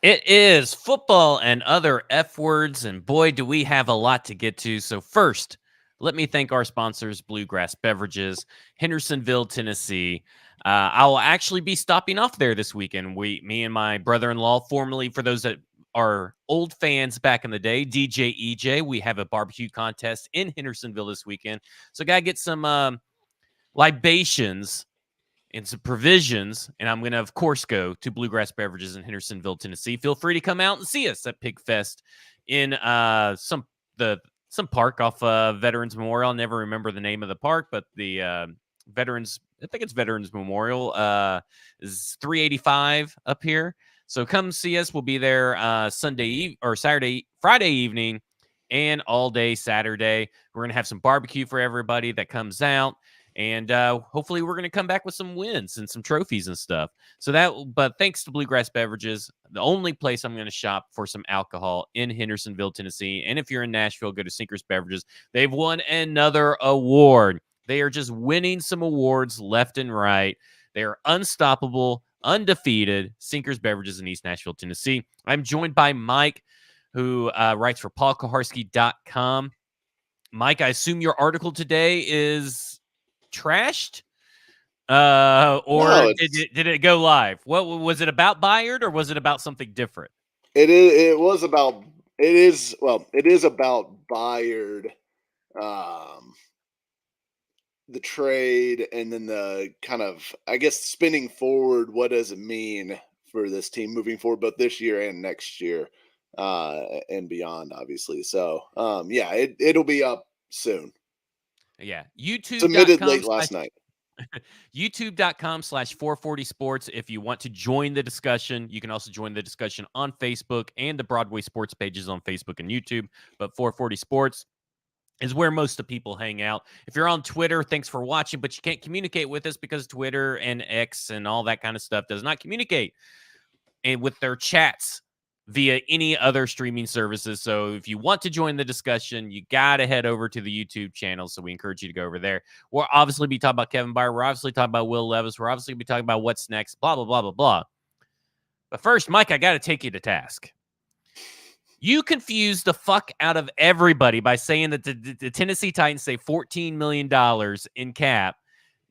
It is football and other F words, and boy, do we have a lot to get to. So, first, let me thank our sponsors, Bluegrass Beverages, Hendersonville, Tennessee. I'll actually be stopping off there this weekend. Me and my brother in law, formerly for those that are old fans back in the day, DJ EJ, we have a barbecue contest in Hendersonville this weekend. So, got to get some libations and some provisions, and I'm going to, of course, go to Bluegrass Beverages in Hendersonville, Tennessee. Feel free to come out and see us at Pig Fest in some park off Veterans Memorial. I'll never remember the name of the park, but the Veterans, I think it's Veterans Memorial, is 385 up here. So come see us. We'll be there Friday evening, and all day Saturday. We're going to have some barbecue for everybody that comes out. And hopefully we're going to come back with some wins and some trophies and stuff. But thanks to Bluegrass Beverages, the only place I'm going to shop for some alcohol in Hendersonville, Tennessee. And if you're in Nashville, go to Sinkers Beverages. They've won another award. They are just winning some awards left and right. They are unstoppable, undefeated. Sinkers Beverages in East Nashville, Tennessee. I'm joined by Mike, who writes for paulkoharski.com. Mike, I assume your article today is trashed, or No, did it go live? What was it about? Byard, or was it about something different? it is about Byard, um, the trade, and then the kind of, I guess, spinning forward. What does it mean for this team moving forward, both this year and next year, and beyond, obviously. So, yeah, it'll be up soon. Yeah, Submitted youtube.com late slash last night. youtube.com/440 sports. If you want to join the discussion, you can also join the discussion on Facebook and the Broadway Sports pages on Facebook and YouTube. But 440 sports is where most of people hang out. If you're on Twitter, thanks for watching, but you can't communicate with us because Twitter and X and all that kind of stuff does not communicate and with their chats via any other streaming services. So if you want to join the discussion, you got to head over to the YouTube channel. So we encourage you to go over there. We'll obviously be talking about Kevin Byard. We're obviously talking about Will Levis. We're obviously going to be talking about what's next, blah, blah, blah, blah, blah. But first, Mike, I got to take you to task. You confused the fuck out of everybody by saying that the Tennessee Titans save $14 million in cap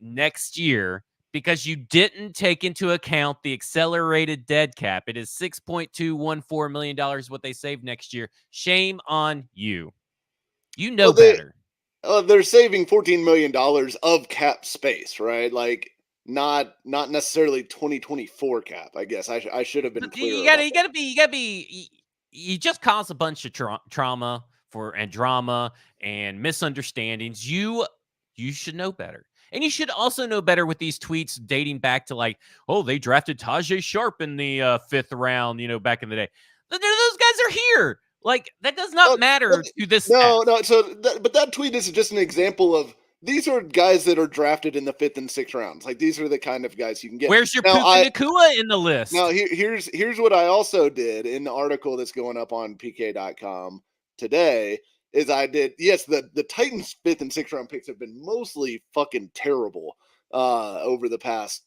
next year because you didn't take into account the accelerated dead cap. It is $6.214 million what they save next year. Shame on you. You know Well, better. they're saving $14 million of cap space, right? Like, not necessarily 2024 cap. I guess I should have been clearer about that. You just caused a bunch of trauma and drama and misunderstandings. You should know better. And you should also know better with these tweets dating back to like, oh, they drafted Tajay Sharp in the fifth round, back in the day. Those guys are here. Like, that does not matter to this No, staff. no. But that tweet is just an example of, these are guys that are drafted in the 5th and 6th rounds. Like, these are the kind of guys you can get. Where's your Now, Puka Nakua in the list? Now, here's what I also did in the article that's going up on PK.com today. Is I did, yes, the Titans 5th and 6th round picks have been mostly fucking terrible over the past.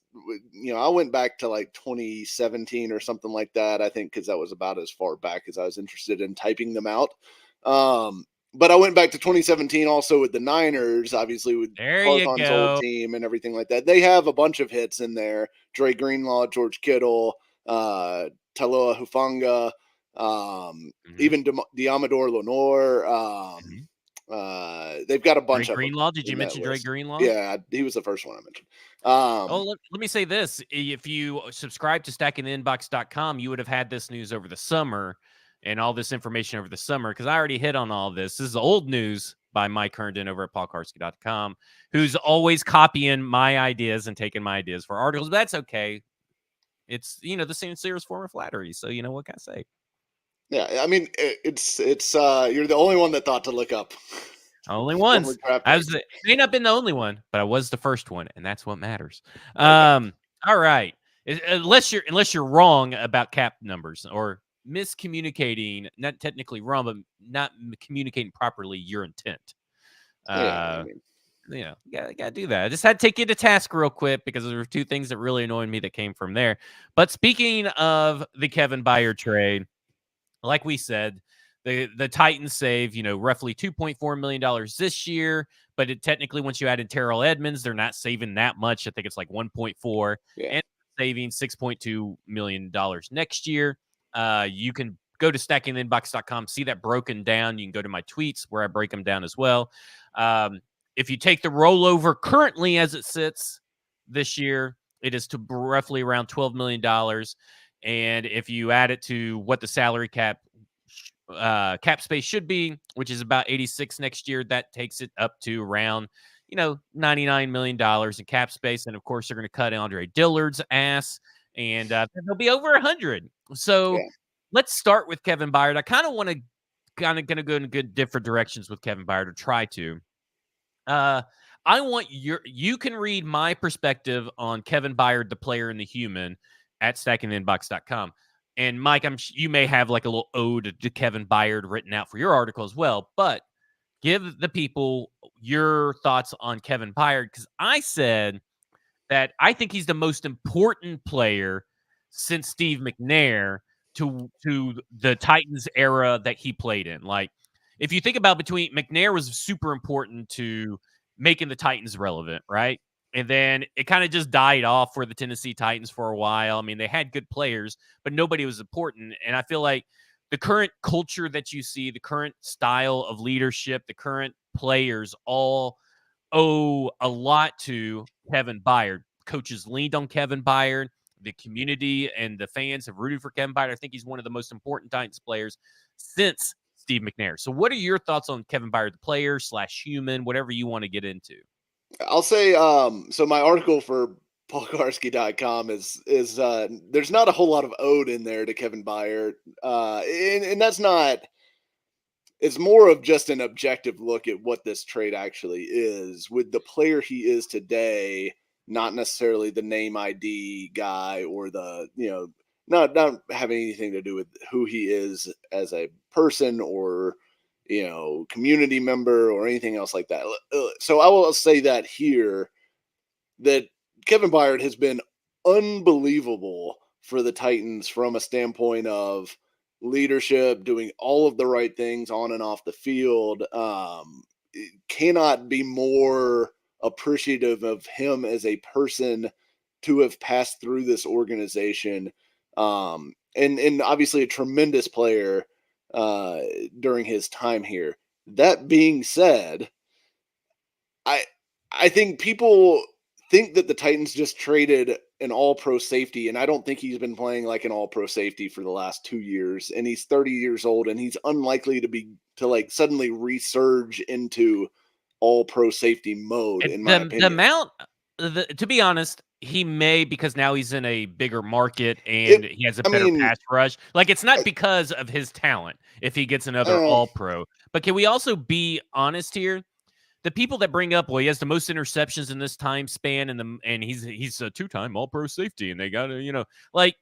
I went back to like 2017 or something like that, I think, because that was about as far back as I was interested in typing them out. But I went back to 2017 also with the Niners, obviously with Harbaughn's old team and everything like that. They have a bunch of hits in there: Dre Greenlaw, George Kittle, Taloa Hufanga, even Diamador Lenore. They've got a bunch Dre of Greenlaw. them. Did you mention Dre Greenlaw? Yeah, he was the first one I mentioned. Let me say this. If you subscribe to stackingtheinbox.com, you would have had this news over the summer and all this information over the summer, because I already hit on all this. This is old news by Mike Herndon over at paulkarski.com, who's always copying my ideas and taking my ideas for articles. But that's okay. It's, the sincerest form of flattery. So, what can I say? Yeah, I mean, it's you're the only one that thought to look up. Only once. I may not have been the only one, but I was the first one, and that's what matters. All right. Unless you're wrong about cap numbers or miscommunicating, not technically wrong, but not communicating properly your intent. Yeah, I mean, gotta do that. I just had to take you to task real quick because there were two things that really annoyed me that came from there. But speaking of the Kevin Byard trade, like we said, the Titans save, roughly $2.4 million this year, but it technically, once you add in Terrell Edmonds, they're not saving that much. I think it's like 1.4, Yeah. and saving $6.2 million next year. You can go to stackingtheinbox.com, see that broken down. You can go to my tweets where I break them down as well. If you take the rollover currently as it sits this year, it is to roughly around $12 million. And if you add it to what the salary cap space should be, which is about 86 next year, that takes it up to around, $99 million in cap space. And of course, they're going to cut Andre Dillard's ass, and they'll be over 100. So Yeah. let's start with Kevin Byard. I kind of want to going to go in good different directions with Kevin Byard, or try to. I want you can read my perspective on Kevin Byard, the player and the human, at stackingtheinbox.com. And Mike, you may have like a little ode to Kevin Byard written out for your article as well, but give the people your thoughts on Kevin Byard, because I said that I think he's the most important player since Steve McNair to the Titans era that he played in. Like, if you think about, between McNair was super important to making the Titans relevant, right? And then it kind of just died off for the Tennessee Titans for a while. I mean, they had good players, but nobody was important. And I feel like the current culture that you see, the current style of leadership, the current players all owe a lot to Kevin Byard. Coaches leaned on Kevin Byard. The community and the fans have rooted for Kevin Byard. I think he's one of the most important Titans players since Steve McNair. So what are your thoughts on Kevin Byard, the player / human, whatever you want to get into? I'll say, so my article for paulkarski.com is there's not a whole lot of ode in there to Kevin Byard. And that's not, it's more of just an objective look at what this trade actually is with the player he is today, not necessarily the name ID guy or the, not having anything to do with who he is as a person or, community member or anything else like that. So I will say that here, that Kevin Byard has been unbelievable for the Titans from a standpoint of leadership, doing all of the right things on and off the field. Cannot be more appreciative of him as a person to have passed through this organization. And obviously a tremendous player during his time here. That being said, I I think people think that the Titans just traded an all-pro safety, and I don't think he's been playing like an all-pro safety for the last 2 years, and he's 30 years old, and he's unlikely to like suddenly resurge into all-pro safety mode, in my The opinion. amount, to be honest, he may, because now he's in a bigger market It, and he has a I better mean, pass rush. Like, it's not I, because of his talent if he gets another uh, all pro. But can we also be honest here? The people that bring up, well, he has the most interceptions in this time span, and he's a two-time all pro safety, and they gotta, like,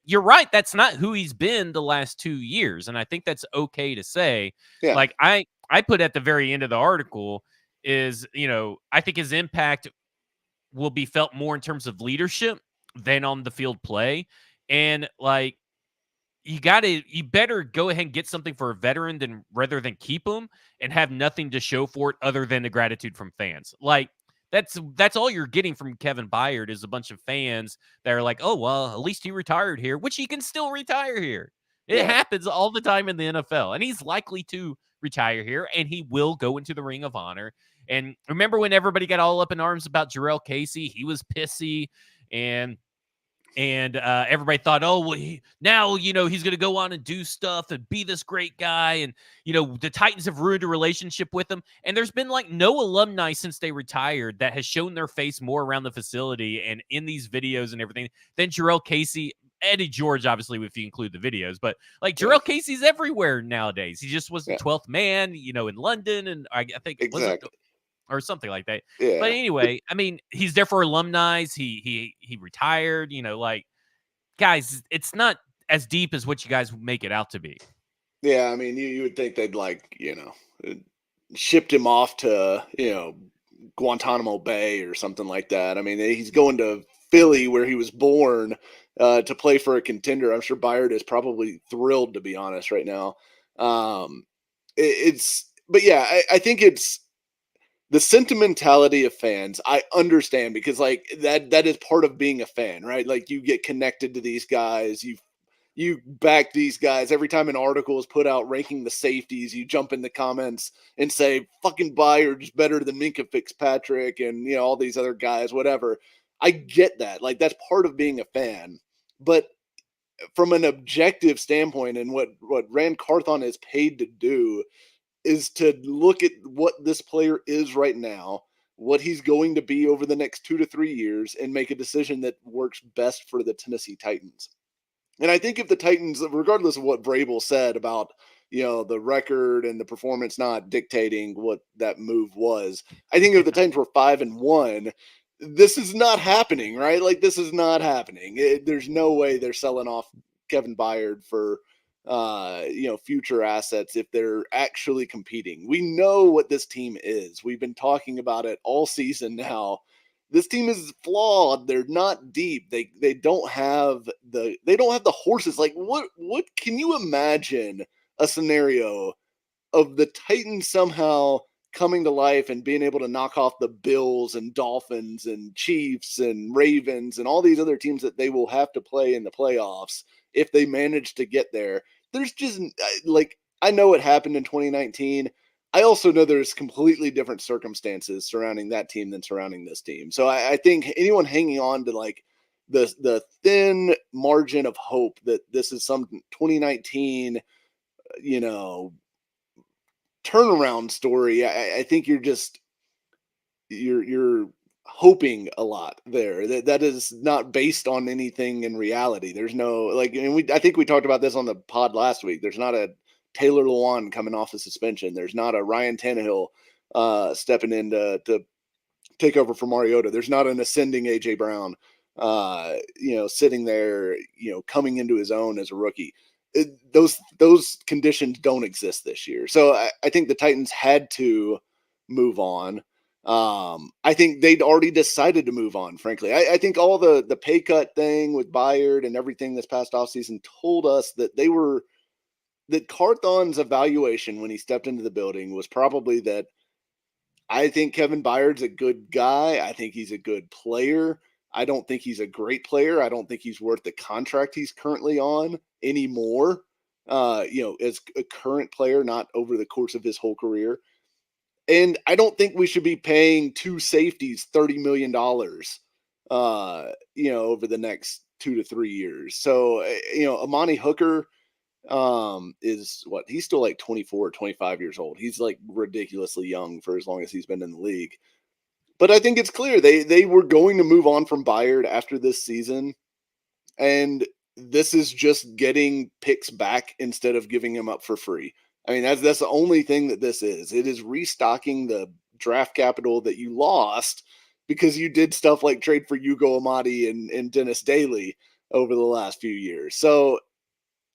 you're right. That's not who he's been the last 2 years. And I think that's okay to say. yeah, Like, I put at the very end of the article is, I think his impact will be felt more in terms of leadership than on the field play. And like, you better go ahead and get something for a veteran rather than keep him and have nothing to show for it other than the gratitude from fans. Like, that's all you're getting from Kevin Byard is a bunch of fans that are like, oh, well, at least he retired here, which he can still retire here. It yeah, happens all the time in the NFL, and he's likely to retire here, and he will go into the Ring of Honor. And remember when everybody got all up in arms about Jarrell Casey? He was pissy, and everybody thought, oh, well, now, he's going to go on and do stuff and be this great guy. And, the Titans have ruined a relationship with him. And there's been like no alumni since they retired that has shown their face more around the facility and in these videos and everything than Jarrell Casey. Eddie George, obviously, if you include the videos, but like yeah, Jarrell Casey's everywhere nowadays. He just was the yeah, 12th man, in London. And I think, was it, exactly, or something like that. But yeah. anyway, I mean, he's there for alumni. He retired, like, guys, it's not as deep as what you guys make it out to be. Yeah, I mean, you would think they'd shipped him off to Guantanamo Bay or something like that. I mean, he's going to Philly where he was born to play for a contender. I'm sure Byard is probably thrilled, to be honest, right now. But yeah, I think it's the sentimentality of fans. I understand because like that is part of being a fan, right? Like you get connected to these guys, you back these guys. Every time an article is put out ranking the safeties, you jump in the comments and say fucking Byard's better than Minka Fitzpatrick and all these other guys, whatever. I get that. Like that's part of being a fan. But from an objective standpoint and what Rand Carthon is paid to do is to look at what this player is right now, what he's going to be over the next 2 to 3 years, and make a decision that works best for the Tennessee Titans. And I think if the Titans, regardless of what Vrabel said about, the record and the performance not dictating what that move was, I think if the Titans were 5-1, this is not happening, right? Like this is not happening. There's no way they're selling off Kevin Byard for, future assets if they're actually competing. We know what this team is. We've been talking about it all season now. This team is flawed. They're not deep. They don't have the horses. Like what can you imagine a scenario of the Titans somehow coming to life and being able to knock off the Bills and Dolphins and Chiefs and Ravens and all these other teams that they will have to play in the playoffs if they manage to get there? There's just like, I know it happened in 2019. I also know there's completely different circumstances surrounding that team than surrounding this team. So I think anyone hanging on to like the thin margin of hope that this is some 2019, turnaround story, I think you're hoping a lot there. That is not based on anything in reality. There's no like, and I think we talked about this on the pod last week. There's not a Taylor Lewan coming off of suspension. There's not a Ryan Tannehill stepping in to take over for Mariota. There's not an ascending AJ Brown, sitting there, coming into his own as a rookie. Those conditions don't exist this year. So I think the Titans had to move on. I think they'd already decided to move on, frankly. I think all the pay cut thing with Byard and everything this past offseason told us that that Carthon's evaluation when he stepped into the building was probably that I think Kevin Byard's a good guy. I think he's a good player. I don't think he's a great player. I don't think he's worth the contract he's currently on anymore, as a current player, not over the course of his whole career. And I don't think we should be paying two safeties $30 million, over the next 2 to 3 years. So, Amani Hooker is he's still like 24 or 25 years old. He's like ridiculously young for as long as he's been in the league. But I think it's clear they were going to move on from Byard after this season. And this is just getting picks back instead of giving him up for free. I mean, that's the only thing that this is. It is restocking the draft capital that you lost because you did stuff like trade for Hugo Amadi and Dennis Daly over the last few years. So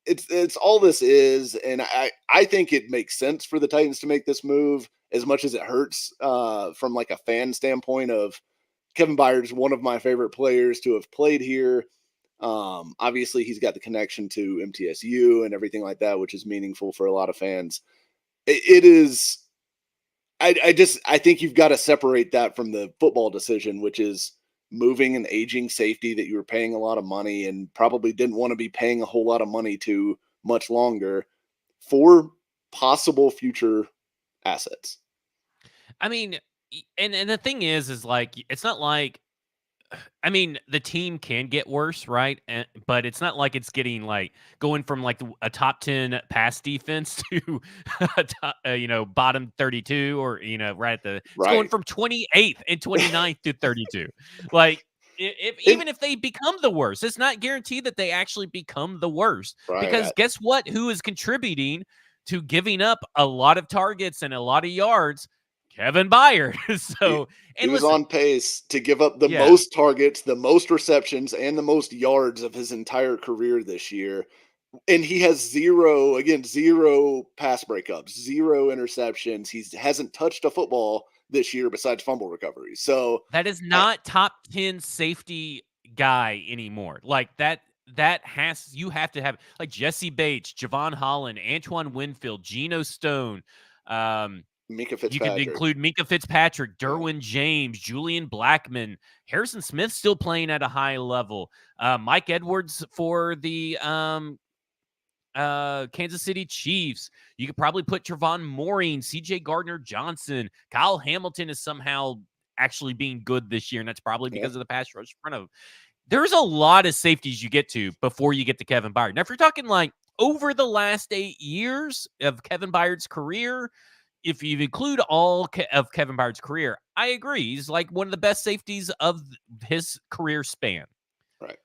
it's all this is, and I think it makes sense for the Titans to make this move, as much as it hurts from like a fan standpoint of Kevin Byard is one of my favorite players to have played here. Obviously he's got the connection to MTSU and everything like that, which is meaningful for a lot of fans. It is. I think you've got to separate that from the football decision, which is moving an aging safety that you were paying a lot of money and probably didn't want to be paying a whole lot of money to much longer for possible future assets. I mean, and the thing is like, it's not like, I mean, the team can get worse, right? But it's not like it's getting like going from like a top 10 pass defense to bottom 32 or right at the it's going from 28th and 29th to 32. Like even if they become the worst, it's not guaranteed that they actually become the worst. Right. Because guess what? Who is contributing to giving up a lot of targets and a lot of yards? Kevin Byard. So he was on pace to give up the most targets, the most receptions, and the most yards of his entire career this year. And he has zero pass breakups, zero interceptions. He hasn't touched a football this year besides fumble recovery. So that is not top 10 safety guy anymore. Like you have to have like Jesse Bates, Javon Holland, Antoine Winfield, Geno Stone. Mika You could Fitzpatrick. include Mika Fitzpatrick, Derwin James, Julian Blackmon, Harrison Smith still playing at a high level. Mike Edwards for the Kansas City Chiefs. You could probably put Trevon Moring, CJ Gardner-Johnson. Kyle Hamilton is somehow actually being good this year, and that's probably because of the pass rush in front of him. There's a lot of safeties you get to before you get to Kevin Byard. Now, if you're talking like over the last 8 years of Kevin Byard's career, if you include all of Kevin Byard's career, I agree. He's like one of the best safeties of his career span. Right.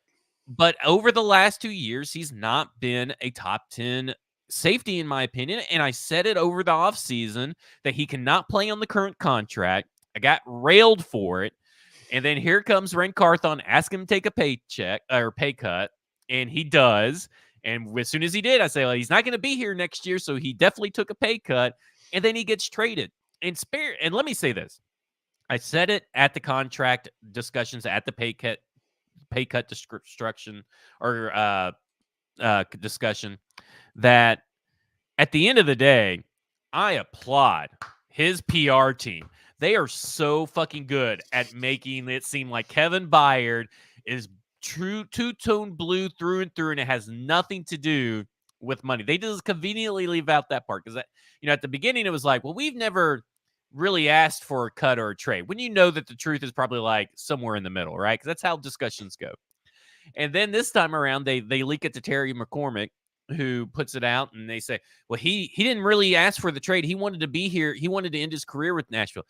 But over the last 2 years, he's not been a top 10 safety, in my opinion. And I said it over the offseason that he cannot play on the current contract. I got railed for it. And then here comes Ren Carthon, ask him to take a paycheck or pay cut. And he does. And as soon as he did, I say, well, he's not going to be here next year. So he definitely took a pay cut. And then he gets traded. And let me say this. I said it at the contract discussions, at the pay cut discussion that at the end of the day, I applaud his PR team. They are so fucking good at making it seem like Kevin Byard is true two-tone blue through and through, and it has nothing to do with money. They just conveniently leave out that part because at the beginning it was like, well, we've never really asked for a cut or a trade, when you know that the truth is probably like somewhere in the middle, right? Because that's how discussions go. And then this time around, they leak it to Terry McCormick, who puts it out, and they say, well, he didn't really ask for the trade. He wanted to be here. He wanted to end his career with Nashville.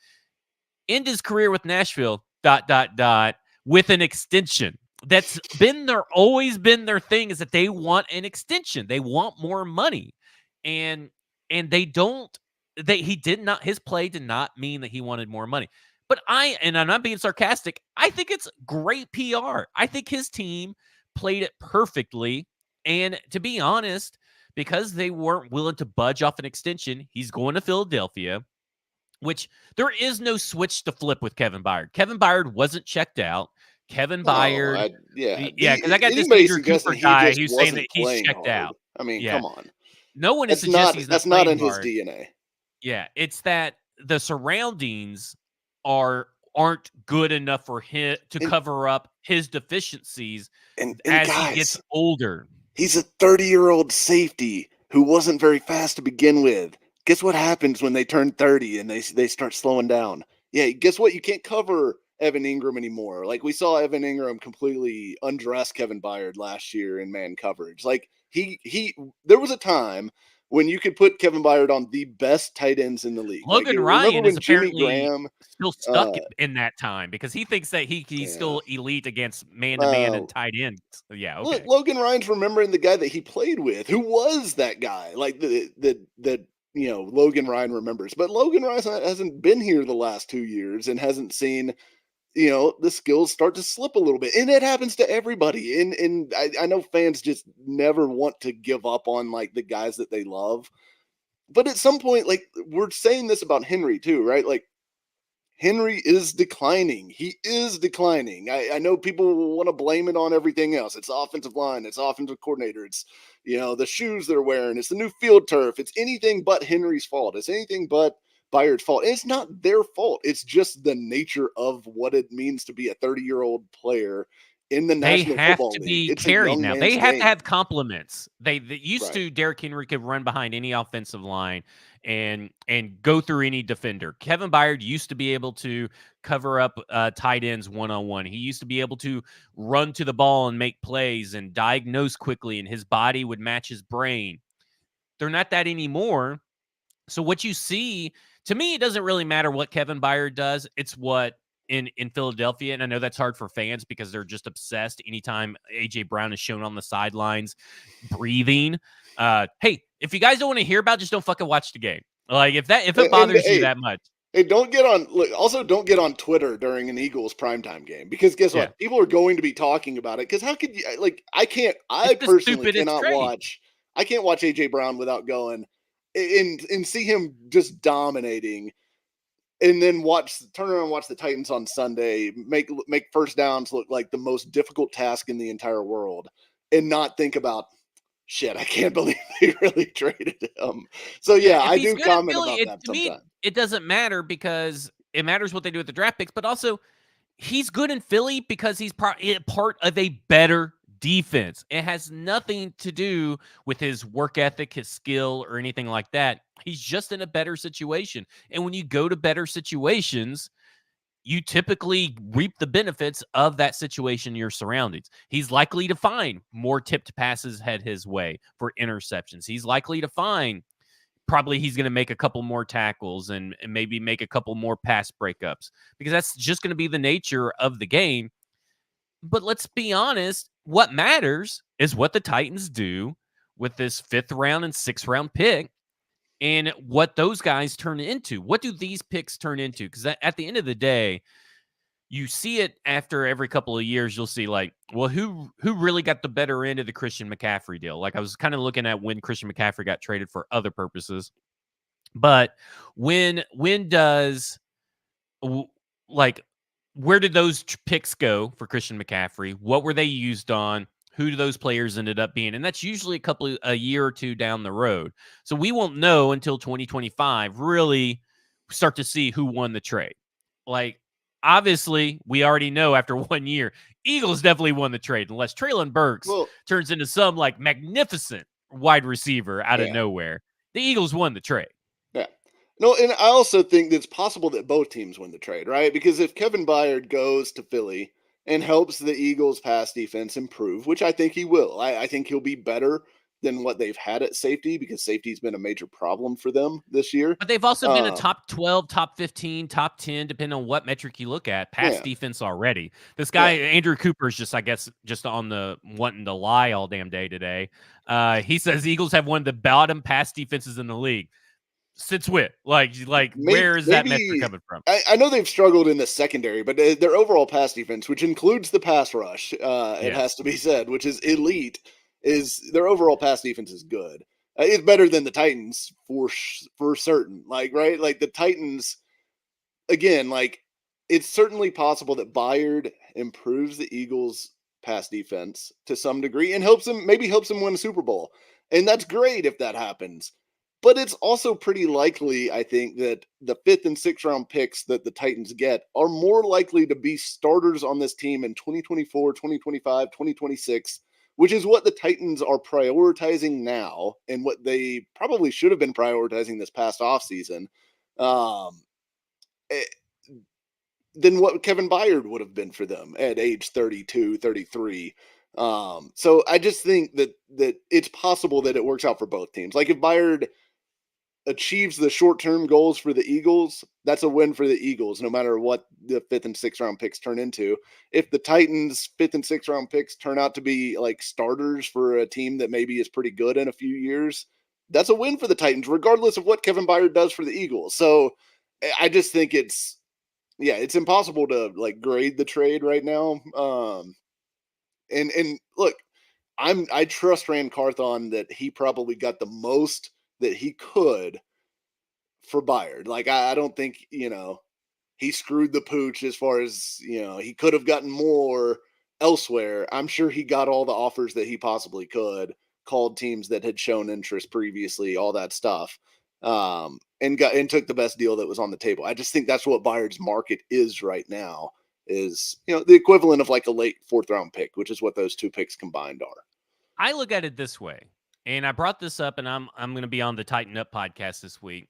End his career with Nashville, ... with an extension. That's always been their thing, is that they want an extension. They want more money. And they don't. His play did not mean that he wanted more money. But I'm not being sarcastic, I think it's great PR. I think his team played it perfectly. And to be honest, because they weren't willing to budge off an extension, he's going to Philadelphia, which there is no switch to flip with Kevin Byard. Kevin Byard wasn't checked out. Kevin Byard. Because I got this Andrew Cooper guy who's saying that he's checked out. I mean, come on. No one is suggesting that's not in his DNA. Yeah, it's that the surroundings aren't good enough for him to cover up his deficiencies as he gets older. He's a 30-year-old safety who wasn't very fast to begin with. Guess what happens when they turn 30 and they start slowing down? Yeah, guess what? You can't cover Evan Ingram anymore. Like, we saw Evan Ingram completely undress Kevin Byard last year in man coverage. Like, there was a time when you could put Kevin Byard on the best tight ends in the league. Logan Ryan is apparently still stuck in that time because he thinks that he's still elite against man-to-man and tight ends. Yeah, okay. Look, Logan Ryan's remembering the guy that he played with, who was that guy, like the Logan Ryan remembers. But Logan Ryan hasn't been here the last 2 years and hasn't seen the skills start to slip a little bit. And it happens to everybody. And I know fans just never want to give up on like the guys that they love. But at some point, like, we're saying this about Henry too, right? Like, Henry is declining. He is declining. I know people want to blame it on everything else. It's the offensive line. It's offensive coordinator. It's, the shoes they're wearing. It's the new field turf. It's anything but Henry's fault. It's anything but Byard's fault. And it's not their fault. It's just the nature of what it means to be a 30-year-old player in the National Football League. They have to be carried now. They have to have compliments. They used to, Derrick Henry could run behind any offensive line and go through any defender. Kevin Byard used to be able to cover up tight ends one-on-one. He used to be able to run to the ball and make plays and diagnose quickly, and his body would match his brain. They're not that anymore. So what you see, to me, it doesn't really matter what Kevin Byard does. It's what in Philadelphia, and I know that's hard for fans because they're just obsessed anytime A.J. Brown is shown on the sidelines breathing. Hey, if you guys don't want to hear about it, just don't fucking watch the game. Like, if it bothers you that much. Hey, don't get on Twitter during an Eagles primetime game, because guess what? People are going to be talking about it. Because how could you, I personally I can't watch A.J. Brown without going and see him just dominating and then turn around and watch the Titans on Sunday make first downs look like the most difficult task in the entire world, and not think about shit. I can't believe they really traded him. So Yeah, yeah, if I he's do good in comment Philly, about that to me, sometimes. it doesn't matter because it matters what they do with the draft picks, but also he's good in Philly because he's part of a better defense. It has nothing to do with his work ethic, his skill, or anything like that. He's just in a better situation. And when you go to better situations, you typically reap the benefits of that situation in your surroundings. He's likely to find more tipped passes head his way for interceptions. He's likely to find probably he's going to make a couple more tackles and maybe make a couple more pass breakups because that's just going to be the nature of the game. But let's be honest, what matters is what the Titans do with this 5th round and 6th round pick and what those guys turn into. What do these picks turn into? Because at the end of the day, you see it after every couple of years. You'll see like, well, who really got the better end of the Christian McCaffrey deal? Like I was kind of looking at when Christian McCaffrey got traded for other purposes. But when does like where did those picks go for Christian McCaffrey? What were they used on? Who do those players ended up being? And that's usually a year or two down the road. So we won't know until 2025 really start to see who won the trade. Like obviously, we already know after 1 year, Eagles definitely won the trade unless Treylon Burks Well, turns into some like magnificent wide receiver out of yeah. nowhere. The Eagles won the trade. Yeah. No, and I also think it's possible that both teams win the trade, right? Because if Kevin Byard goes to Philly and helps the Eagles' pass defense improve, which I think he will, I think he'll be better than what they've had at safety because safety's been a major problem for them this year. But they've also been a Um, top 12, top 15, top 10, depending on what metric you look at, pass yeah, defense already. This guy, yeah. Andrew Cooper, is just, I guess, just on the wanting to lie all damn day today. He says the Eagles have one of the bottom pass defenses in the league. Since when? Like where is that metric Maybe coming from? I know they've struggled in the secondary, but their overall pass defense, which includes the pass rush, it Yes. has to be said, which is elite, is their overall pass defense is good. It's better than the Titans for certain. Like right, like the Titans again. Like it's certainly possible that Byard improves the Eagles' pass defense to some degree and helps them win a Super Bowl, and that's great if that happens. But it's also pretty likely, I think, that the 5th and 6th round picks that the Titans get are more likely to be starters on this team in 2024, 2025, 2026, which is what the Titans are prioritizing now and what they probably should have been prioritizing this past offseason. Um, eh, than what Kevin Byard would have been for them at age 32, 33. So I just think that it's possible that it works out for both teams. Like if Byard achieves the short-term goals for the Eagles, that's a win for the Eagles, no matter what the 5th and 6th round picks turn into. If the Titans' 5th and 6th round picks turn out to be like starters for a team that maybe is pretty good in a few years, that's a win for the Titans, regardless of what Kevin Byard does for the Eagles. So I just think it's impossible to like grade the trade right now. And look, I trust Rand Carthon that he probably got the most that he could for Byard. Like I don't think he screwed the pooch as far as he could have gotten more elsewhere. I'm sure he got all the offers that he possibly could. Called teams that had shown interest previously, all that stuff, and took the best deal that was on the table. I just think that's what Byard's market is right now. Is the equivalent of like a late 4th round pick, which is what those two picks combined are. I look at it this way, and I brought this up, and I'm going to be on the Tighten Up podcast this week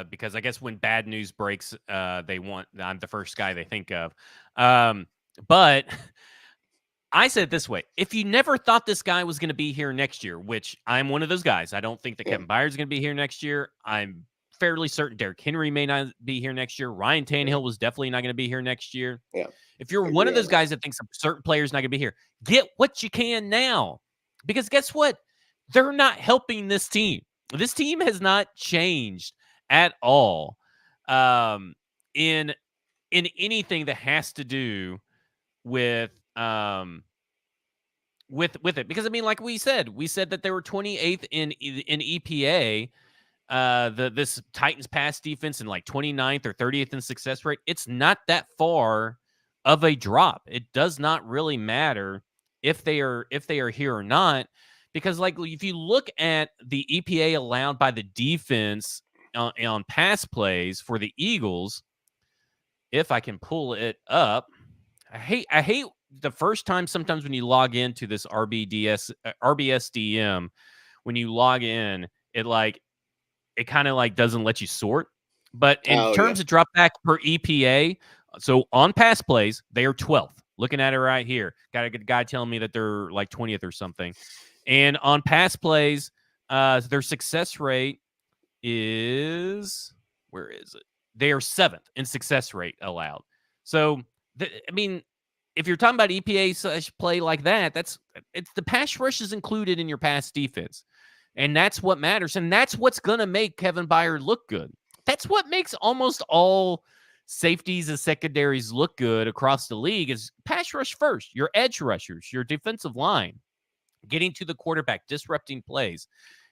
because I guess when bad news breaks, I'm the first guy they think of. But I said it this way: if you never thought this guy was going to be here next year, which I'm one of those guys, I don't think that Yeah, Kevin Byard's going to be here next year. I'm fairly certain Derrick Henry may not be here next year. Ryan yeah, Tannehill was definitely not going to be here next year. yeah. If you're I one agree of on those that. guys that thinks a certain player's not going to be here, get what you can now. Because guess what? They're not helping this team. This team has not changed at all in anything that has to do with with it. Because I mean, like we said that they were 28th in EPA this Titans pass defense in like 29th or 30th in success rate, it's not that far of a drop. It does not really matter if they are here or not, because like if you look at the EPA allowed by the defense on pass plays for the Eagles, if I can pull it up, I hate the first time sometimes when you log into this RBSDM, when you log in, it kind of like doesn't let you sort. But in Oh yeah. terms of drop back per EPA, so on pass plays, they are 12th. Looking at it right here. Got a good guy telling me that they're like 20th or something. And on pass plays, their success rate is, where is it? They are 7th in success rate allowed. So, I mean, if you're talking about EPA play like that, it's the pass rush is included in your pass defense. And that's what matters. And that's what's going to make Kevin Byard look good. That's what makes almost all safeties and secondaries look good across the league is pass rush first, your edge rushers, your defensive line, getting to the quarterback, disrupting plays.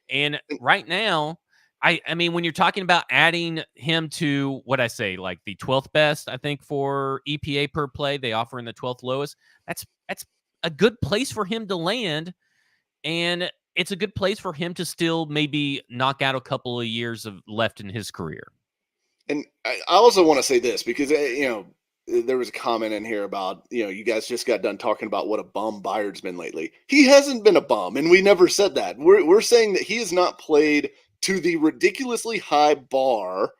And right now, I mean, when you're talking about adding him to what I say, like the 12th best, I think for EPA per play, they offer in the 12th lowest. That's a good place for him to land. And it's a good place for him to still maybe knock out a couple of years of left in his career. And I also want to say this because there was a comment in here about you guys just got done talking about what a bum Byard's been lately. He hasn't been a bum, and we never said that. We're saying that he has not played to the ridiculously high bar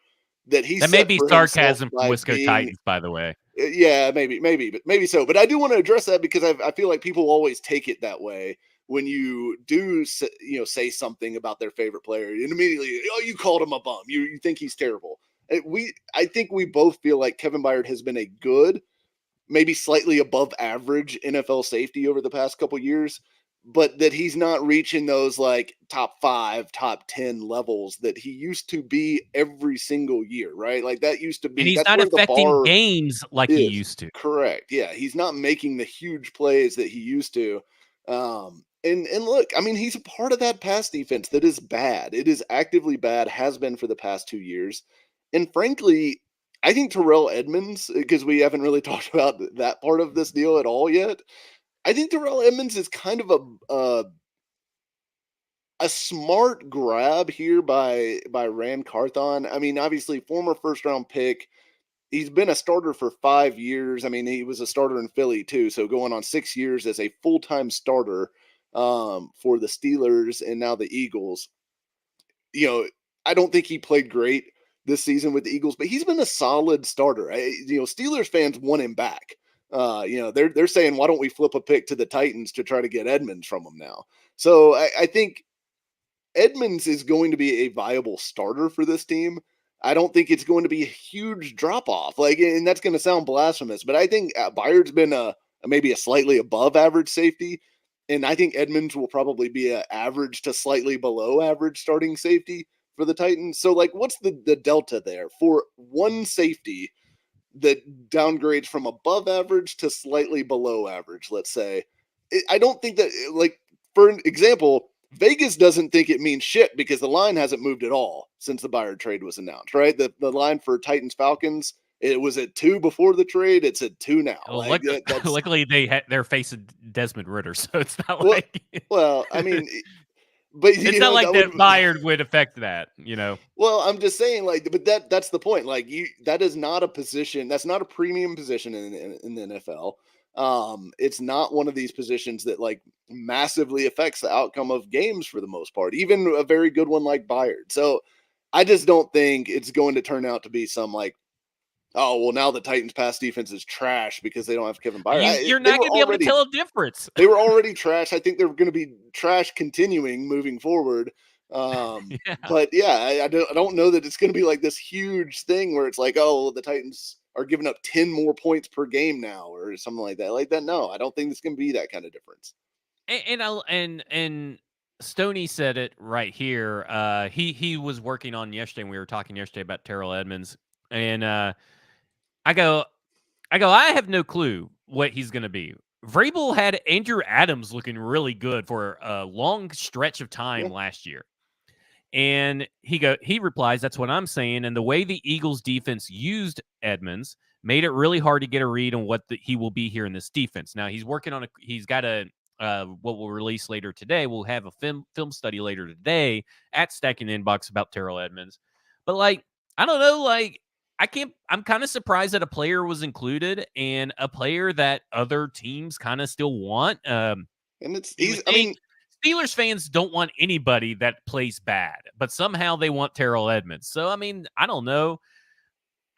that he that set may be for sarcasm himself from Wisco Titans, by the way. Yeah, maybe so. But I do want to address that because I feel like people always take it that way when you do say something about their favorite player and immediately, oh, you called him a bum. You think he's terrible. I think we both feel like Kevin Byard has been a good, maybe slightly above average NFL safety over the past couple years, but that he's not reaching those like top 5, top 10 levels that he used to be every single year, right? Like that used to And be, he's that's not where the affecting bar games like he is. used to. Correct. Yeah, he's not making the huge plays that he used to. And look, I mean, he's a part of that pass defense that is bad. It is actively bad, has been for the past 2 years. And frankly, I think Terrell Edmonds, because we haven't really talked about that part of this deal at all yet. I think Terrell Edmonds is kind of a smart grab here by Rand Carthon. I mean, obviously, former first round pick. He's been a starter for 5 years. I mean, he was a starter in Philly too, so going on 6 years as a full time starter for the Steelers and now the Eagles. I don't think he played great this season with the Eagles, but he's been a solid starter. Steelers fans want him back. They're saying, why don't we flip a pick to the Titans to try to get Edmonds from them now? So I think Edmonds is going to be a viable starter for this team. I don't think it's going to be a huge drop off. And that's going to sound blasphemous, but I think Byard's been maybe a slightly above average safety, and I think Edmonds will probably be an average to slightly below average starting safety for the Titans. So, what's the delta there for one safety that downgrades from above average to slightly below average? Let's say. I don't think that, for an example, Vegas doesn't think it means shit because the line hasn't moved at all since the Byard trade was announced, right? The line for Titans Falcons, it was at 2 before the trade. It's at 2 now. Well, luckily they're facing Desmond Ritter, so it's not well, like well, I mean, but it's not like that Byard would affect that, Well, I'm just saying, but that's the point. That is not a position. That's not a premium position in the NFL. It's not one of these positions that massively affects the outcome of games for the most part, even a very good one like Byard. So I just don't think it's going to turn out to be some oh, well, now the Titans pass defense is trash because they don't have Kevin Byard. You're not going to be able to tell a difference. They were already trash. I think they're going to be trash continuing moving forward. Yeah. But yeah, I don't know that it's going to be like this huge thing where it's like, oh, the Titans are giving up 10 more points per game now or something like that. No, I don't think it's going to be that kind of difference. And Stoney said it right here. He was working on yesterday, and we were talking yesterday about Terrell Edmonds, and I go, I have no clue what he's going to be. Vrabel had Andrew Adams looking really good for a long stretch of time last year. And he replies, "That's what I'm saying." And the way the Eagles defense used Edmonds made it really hard to get a read on what he will be here in this defense. Now he's working on he's got a what we'll release later today. We'll have a film study later today at Stacking Inbox about Terrell Edmonds. But like, I don't know, like I'm kind of surprised that a player was included and a player that other teams kind of still want. And I mean, Steelers fans don't want anybody that plays bad, but somehow they want Terrell Edmonds. So, I mean, I don't know.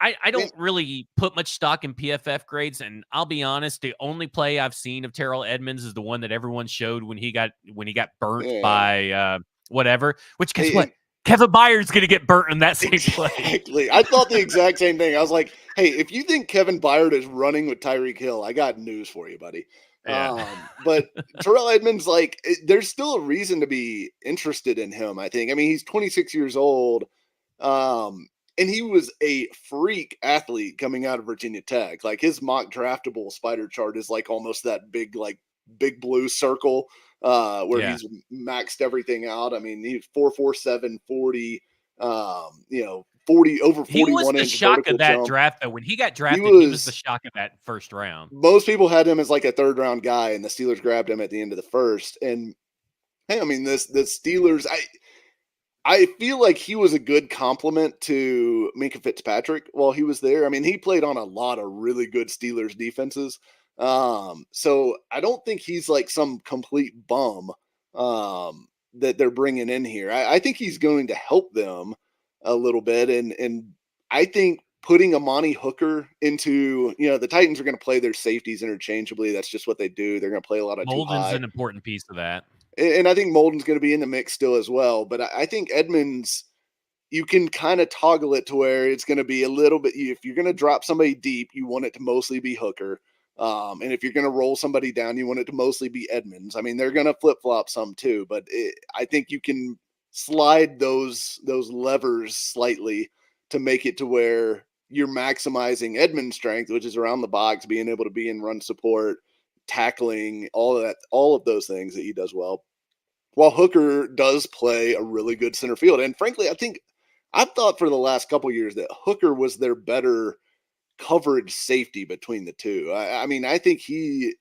I don't really put much stock in PFF grades, and I'll be honest, the only play I've seen of Terrell Edmonds is the one that everyone showed when he got burnt by whatever. Which guess what? Kevin Byard's going to get burnt in that same play. Exactly. I thought the exact same thing. I was like, hey, if you think Kevin Byard is running with Tyreek Hill, I got news for you, buddy. Yeah. But Terrell Edmonds, like, there's still a reason to be interested in him, I think. I mean, he's 26 years old. And he was a freak athlete coming out of Virginia Tech. Like, his mock draftable spider chart is like almost that big blue circle where he's maxed everything out. I mean, he's 4.47 40, 40 over 41 he was the shock of that jump. Draft, though. When he got drafted, he was the shock of that first round. Most people had him as like a third round guy, and the Steelers grabbed him at the end of the first. And hey, I mean, the Steelers, I feel like he was a good compliment to Minkah Fitzpatrick while he was there. I mean, he played on a lot of really good Steelers defenses. So I don't think he's like some complete bum that they're bringing in here. I think he's going to help them a little bit. And I think putting Amani Hooker into, the Titans are going to play their safeties interchangeably. That's just what they do. They're going to play a lot of Molden's an important piece of that. And I think Molden's going to be in the mix still as well. But I think Edmonds, you can kind of toggle it to where it's going to be a little bit, if you're going to drop somebody deep, you want it to mostly be Hooker. And if you're going to roll somebody down, you want it to mostly be Edmonds. I mean, they're going to flip-flop some too, but I think you can slide those levers slightly to make it to where you're maximizing Edmonds' strength, which is around the box, being able to be in run support, tackling, all of those things that he does well. While Hooker does play a really good center field. And frankly, I've thought for the last couple of years that Hooker was their better coverage safety between the two. I mean, I think he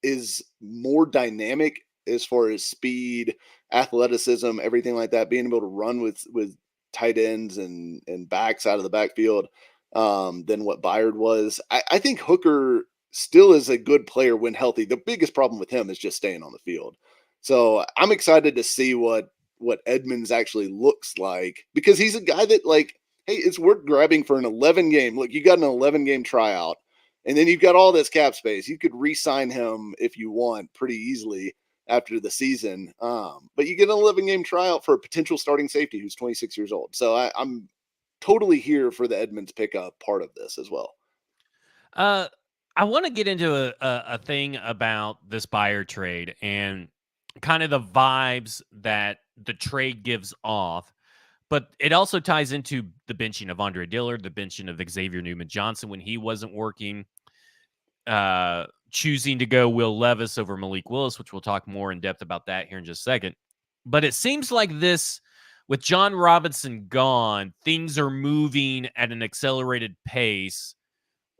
is more dynamic as far as speed, athleticism, everything like that, being able to run with tight ends and backs out of the backfield than what Byard was. I think Hooker still is a good player when healthy. The biggest problem with him is just staying on the field. So I'm excited to see what Edmonds actually looks like, because he's a guy that, like, hey, it's worth grabbing for an 11 game. Look, you got an 11 game tryout, and then you've got all this cap space. You could re-sign him if you want pretty easily after the season. But you get an 11 game tryout for a potential starting safety who's 26 years old. So I'm totally here for the Edmonds pickup part of this as well. I want to get into a thing about this Byard trade and kind of the vibes that the trade gives off, but it also ties into the benching of Andre Dillard, the benching of Xavier Newman-Johnson when he wasn't working, choosing to go Will Levis over Malik Willis, which we'll talk more in depth about that here in just a second. But it seems like this, with John Robinson gone, things are moving at an accelerated pace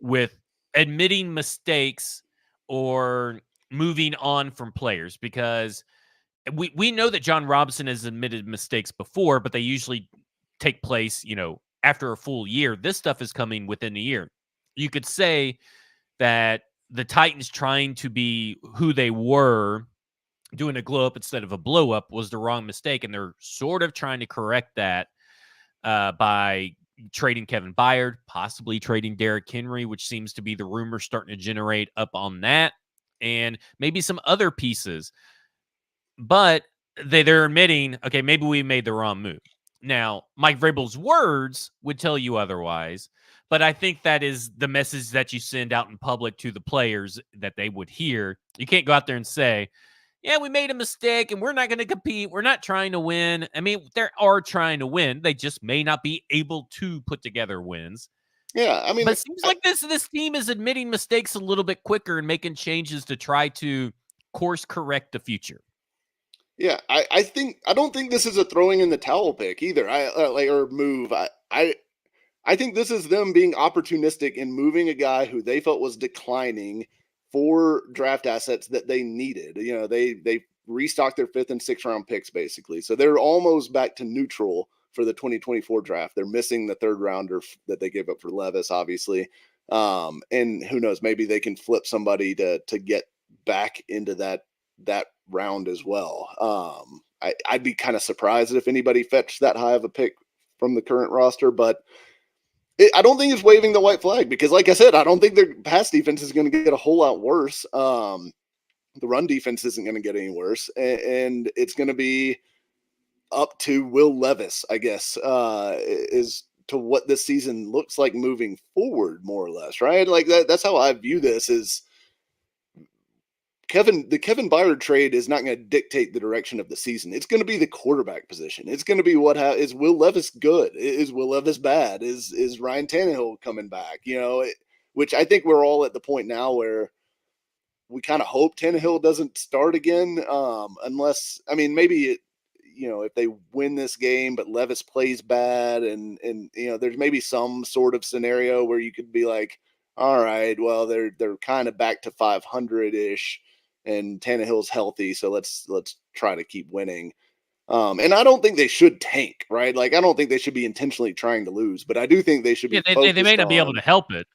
with admitting mistakes or moving on from players, because we know that John Robinson has admitted mistakes before, but they usually take place, after a full year. This stuff is coming within a year. You could say that the Titans trying to be who they were, doing a glow up instead of a blow up, was the wrong mistake. And they're sort of trying to correct that by trading Kevin Byard, possibly trading Derrick Henry, which seems to be the rumor starting to generate up on that, and maybe some other pieces. But they're admitting, okay, maybe we made the wrong move. Now, Mike Vrabel's words would tell you otherwise, but I think that is the message that you send out in public to the players that they would hear. You can't go out there and say, yeah, we made a mistake and we're not going to compete. We're not trying to win. I mean, they are trying to win. They just may not be able to put together wins. Yeah, I mean, but it seems like this team is admitting mistakes a little bit quicker and making changes to try to course correct the future. Yeah, I don't think this is a throwing in the towel pick either. Or move. I think this is them being opportunistic in moving a guy who they felt was declining for draft assets that they needed. You know, they restocked their 5th and 6th round picks basically, so they're almost back to neutral for the 2024 draft. They're missing the 3rd rounder that they gave up for Levis, obviously, and who knows, maybe they can flip somebody to get back into that round as well. I'd be kind of surprised if anybody fetched that high of a pick from the current roster, but I don't think it's waving the white flag because, like I said, I don't think their pass defense is going to get a whole lot worse. The run defense isn't going to get any worse, and it's going to be up to Will Levis, I guess, is to what this season looks like moving forward, more or less, right? Like that's how I view this. Is the Kevin Byard trade is not going to dictate the direction of the season. It's going to be the quarterback position. It's going to be is Will Levis good? Is Will Levis bad? Is Ryan Tannehill coming back? You know, which I think we're all at the point now where we kind of hope Tannehill doesn't start again, unless, I mean, maybe if they win this game but Levis plays bad, and there's maybe some sort of scenario where you could be like, all right, well, they're kind of back to 500-ish and Tannehill's healthy, so let's try to keep winning. And I don't think they should tank, right? Like, I don't think they should be intentionally trying to lose, but I do think they should be they may not be able to help it.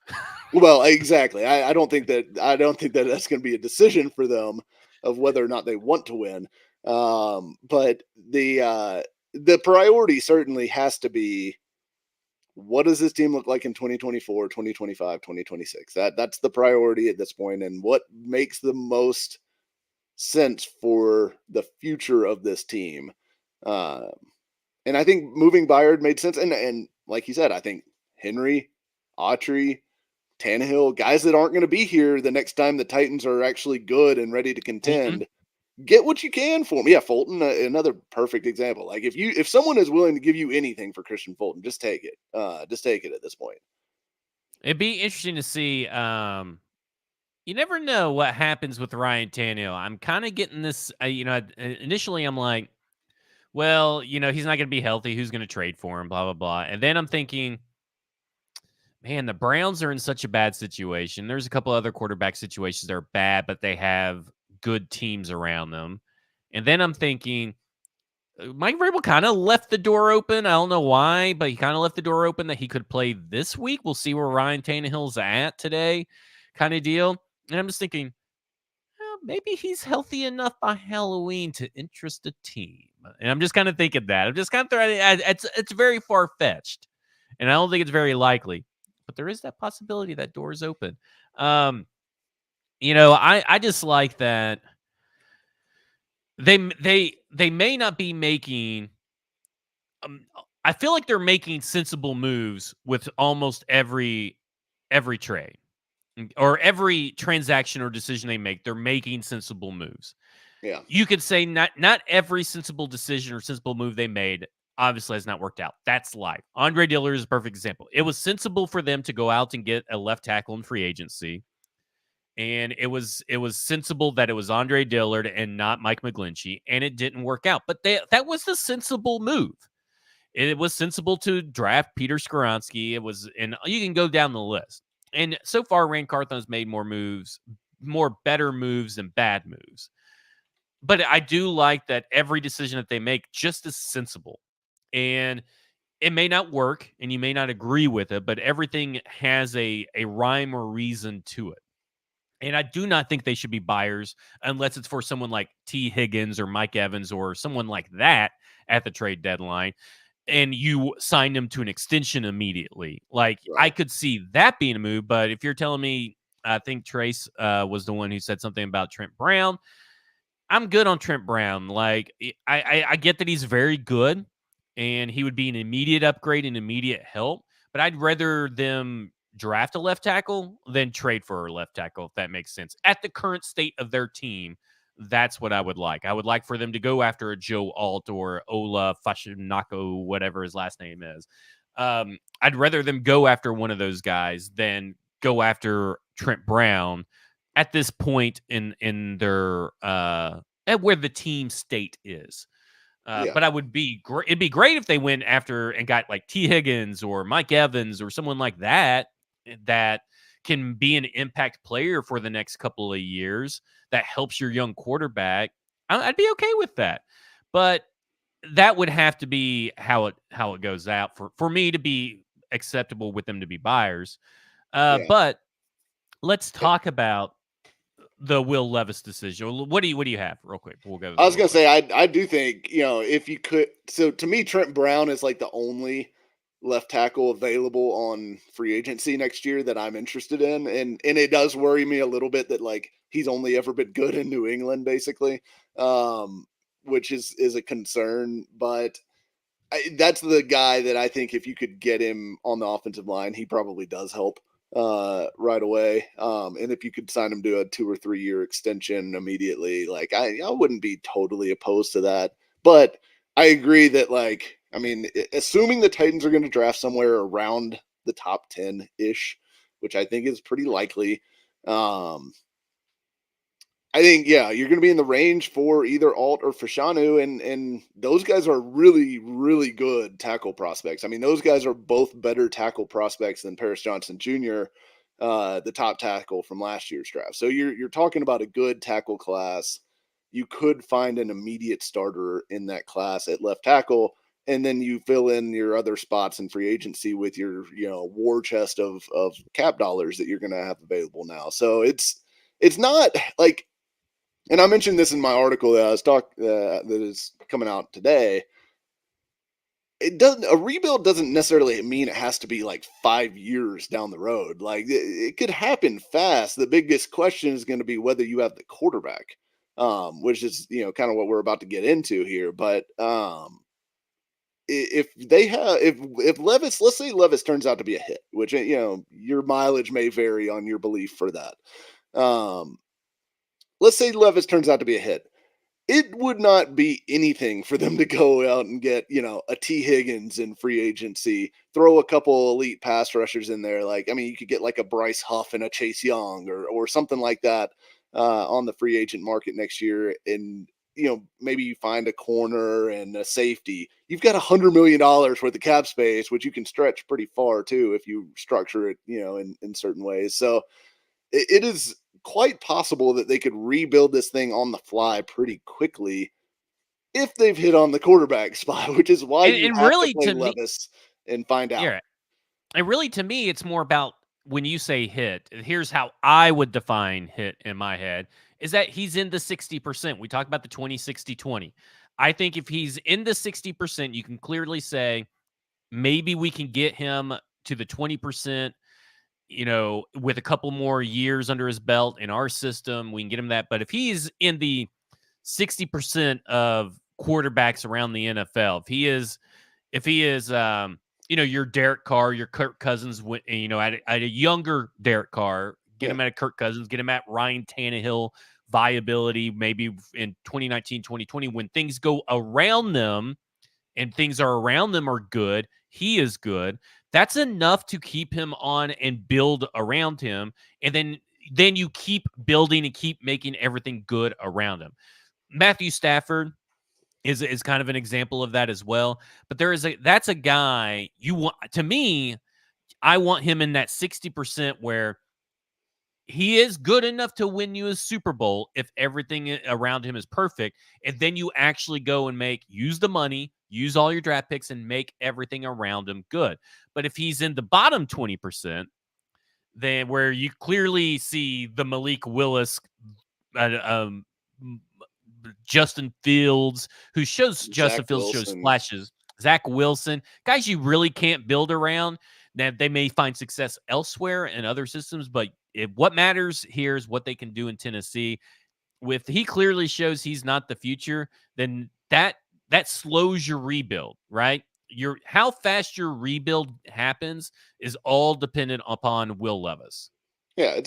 Well, exactly. I don't think that that's going to be a decision for them of whether or not they want to win. But the priority certainly has to be, what does this team look like in 2024, 2025, 2026? That's the priority at this point, and what makes the most sense for the future of this team. And I think moving Byard made sense. And like you said, I think Henry, Autry, Tannehill, guys that aren't going to be here the next time the Titans are actually good and ready to contend, get what you can for them. Yeah, Fulton, another perfect example. Like, if someone is willing to give you anything for Christian Fulton, just take it. Just take it at this point. It'd be interesting to see. You never know what happens with Ryan Tannehill. I'm kind of getting this. Initially I'm like, well, he's not going to be healthy. Who's going to trade for him? Blah blah blah. And then I'm thinking, man, the Browns are in such a bad situation. There's a couple other quarterback situations that are bad, but they have good teams around them. And then I'm thinking, Mike Vrabel kind of left the door open. I don't know why, but he kind of left the door open that he could play this week. We'll see where Ryan Tannehill's at today, kind of deal. And I'm just thinking, well, maybe he's healthy enough by Halloween to interest a team. And I'm just kind of thinking that. I'm just kind of throwing it. It's very far-fetched, and I don't think it's very likely. But there is that possibility that door is open. I just like that they may not be making. I feel like they're making sensible moves with almost every trade or every transaction or decision they make. They're making sensible moves. Yeah, you could say not every sensible decision or sensible move they made obviously has not worked out. That's life. Andre Dillard is a perfect example. It was sensible for them to go out and get a left tackle in free agency. And it was sensible that it was Andre Dillard and not Mike McGlinchey, and it didn't work out. But that was the sensible move. It was sensible to draft Peter Skoronski. It was, and you can go down the list. And so far, Rand Carthon's made more better moves than bad moves. But I do like that every decision that they make just is sensible. And it may not work, and you may not agree with it, but everything has a rhyme or reason to it. And I do not think they should be buyers unless it's for someone like T. Higgins or Mike Evans or someone like that at the trade deadline, and you sign them to an extension immediately. Like, right. I could see that being a move, but if you're telling me, I think Trace was the one who said something about Trent Brown. I'm good on Trent Brown. Like, I get that he's very good, and he would be an immediate upgrade and immediate help, but I'd rather them draft a left tackle than trade for a left tackle, if that makes sense. At the current state of their team, that's what I would like. I would like for them to go after a Joe Alt or Ola Fashinako, whatever his last name is. I'd rather them go after one of those guys than go after Trent Brown at this point in their at where the team state is. Yeah. But I would be great. It'd be great if they went after and got like T. Higgins or Mike Evans or someone like that that can be an impact player for the next couple of years that helps your young quarterback. I'd be okay with that. But that would have to be how it goes out for me to be acceptable with them to be buyers. Yeah. But let's talk about the Will Levis decision. What do you have real quick? We'll go I was real gonna quick. say I do think, if you could, so to me Trent Brown is like the only left tackle available on free agency next year that I'm interested in, and it does worry me a little bit that like he's only ever been good in New England basically, which is a concern. But that's the guy that I think if you could get him on the offensive line, he probably does help right away. And if you could sign him to a 2 or 3 year extension immediately, like I wouldn't be totally opposed to that. But I agree that like, I mean, assuming the Titans are going to draft somewhere around the top 10 ish, which I think is pretty likely. I think, yeah, you're going to be in the range for either Alt or Fashanu, and those guys are really, really good tackle prospects. I mean, those guys are both better tackle prospects than Paris Johnson Jr., the top tackle from last year's draft. So you're talking about a good tackle class. You could find an immediate starter in that class at left tackle, and then you fill in your other spots in free agency with your war chest of cap dollars that you're going to have available now. So it's not like, and I mentioned this in my article that I was that is coming out today. A rebuild doesn't necessarily mean it has to be like 5 years down the road. Like it could happen fast. The biggest question is going to be whether you have the quarterback, which is kind of what we're about to get into here. But if they have, if Levis, let's say Levis turns out to be a hit, which your mileage may vary on your belief for that. Let's say Levis turns out to be a hit. It would not be anything for them to go out and get, a T. Higgins in free agency, throw a couple elite pass rushers in there. Like, I mean, you could get like a Bryce Huff and a Chase Young or something like that on the free agent market next year. And, maybe you find a corner and a safety. You've got $100 million worth of cap space, which you can stretch pretty far too if you structure it, in certain ways. So it is quite possible that they could rebuild this thing on the fly pretty quickly if they've hit on the quarterback spot, which is why you And have to really, play to me, Levis and find out. yeah, and really to me, it's more about when you say hit. Here's how I would define hit in my head: is that he's in the 60%. We talk about the 20-60-20. I think if he's in the 60%, you can clearly say maybe we can get him to the 20%. With a couple more years under his belt in our system, we can get him that. But if he's in the 60% of quarterbacks around the NFL, if he is, your Derek Carr, your Kirk Cousins, at a younger Derek Carr, get Yeah. him at a Kirk Cousins, get him at Ryan Tannehill viability, maybe in 2019, 2020, when things go around them and things are around them are good, he is good. That's enough to keep him on and build around him. And then you keep building and keep making everything good around him. Matthew Stafford is kind of an example of that as well. But that's a guy you want. To me, I want him in that 60% where he is good enough to win you a Super Bowl if everything around him is perfect. And then you actually go and use the money, use all your draft picks, and make everything around him good. But if he's in the bottom 20%, then where you clearly see the Malik Willis, uh, um, Justin Fields, Justin Zach Fields shows Wilson. flashes, Zach Wilson, guys you really can't build around. Now they may find success elsewhere in other systems, but what matters here is what they can do in Tennessee. He clearly shows he's not the future, then that slows your rebuild, right? How fast your rebuild happens is all dependent upon Will Levis. Yeah,